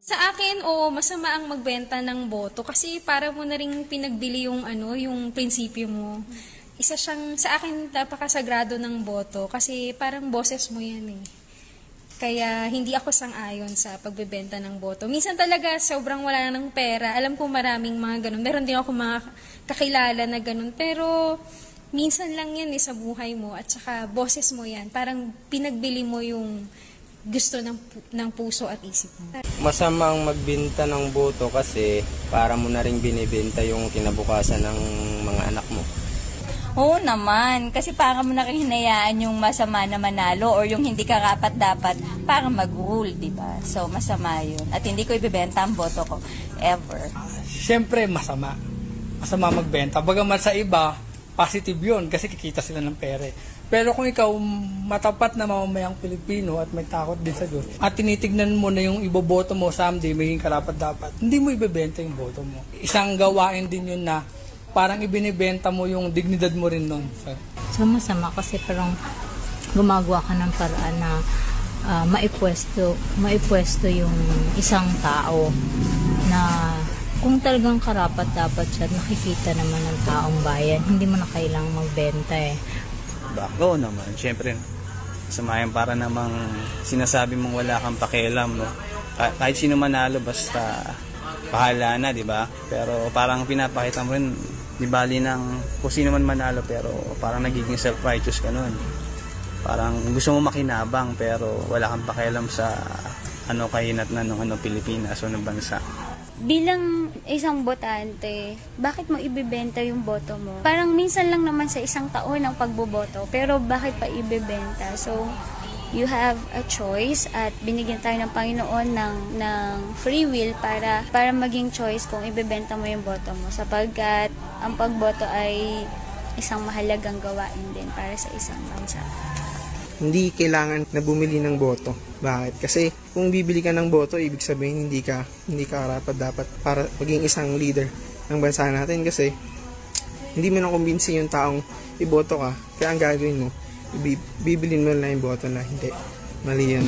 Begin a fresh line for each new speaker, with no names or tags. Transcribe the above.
Sa akin, oo, masama ang magbenta ng boto kasi para mo na ring pinagbili yung yung prinsipyo mo. Isa siyang sa akin napakasagrado ng boto kasi parang boses mo 'yan eh. Kaya hindi ako sang-ayon sa pagbebenta ng boto. Minsan talaga sobrang wala na ng pera. Alam ko maraming mga ganun. Meron din ako mga kakilala na ganun. Pero minsan lang yan sa buhay mo at saka boses mo yan. Parang pinagbili mo yung gusto ng puso at isip mo.
Masamang magbenta ng boto kasi para mo na rin binibenta yung kinabukasan ng mga anak mo.
Oo naman, kasi para mo na rin hinayaan yung masama na manalo or yung hindi karapat-dapat para mag-rule, di ba? So, masama yun. At hindi ko ibebenta ang boto ko, ever.
Siyempre, masama. Masama magbenta. Bagaman sa iba, positive yun kasi kikita sila ng pera. Pero kung ikaw matapat na mamamayang Pilipino at may takot din sa Diyos at tinitignan mo na yung iboboto mo someday maging karapat-dapat, hindi mo ibebenta yung boto mo. Isang gawain din yun na parang ibinibenta mo yung dignidad mo rin nun.
So masama kasi parang gumagawa ka ng paraan na maipwesto yung isang tao na kung talagang karapat-dapat siya at nakikita naman ng taong bayan, hindi mo na kailangang magbenta eh.
Bako naman, syempre samayan para namang sinasabi mong wala kang pakialam, no? Kahit sino manalo basta bahala na, di ba? Pero parang pinapakita mo rin, di bali ng kung sino man manalo pero parang nagiging self-righteous ka nun. Parang gusto mo makinabang pero wala kang pakialam sa kahinat na ng Pilipinas o ng bansa.
Bilang isang botante, bakit mo ibebenta yung boto mo? Parang minsan lang naman sa isang taon ang pagboboto, pero bakit pa ibebenta? So, you have a choice at binigyan tayo ng Panginoon ng free will para maging choice kung ibebenta mo yung boto mo. Sapagkat ang pagboto ay isang mahalagang gawain din para sa isang bansa.
Hindi kailangan na bumili ng boto. Bakit? Kasi kung bibili ka ng boto, ibig sabihin hindi ka karapat dapat para maging isang leader ng bansa natin kasi hindi mo na kumbinsi yung taong iboto ka. Kaya ang gagawin mo, bibilin mo lang yung boto na hindi. Mali yan.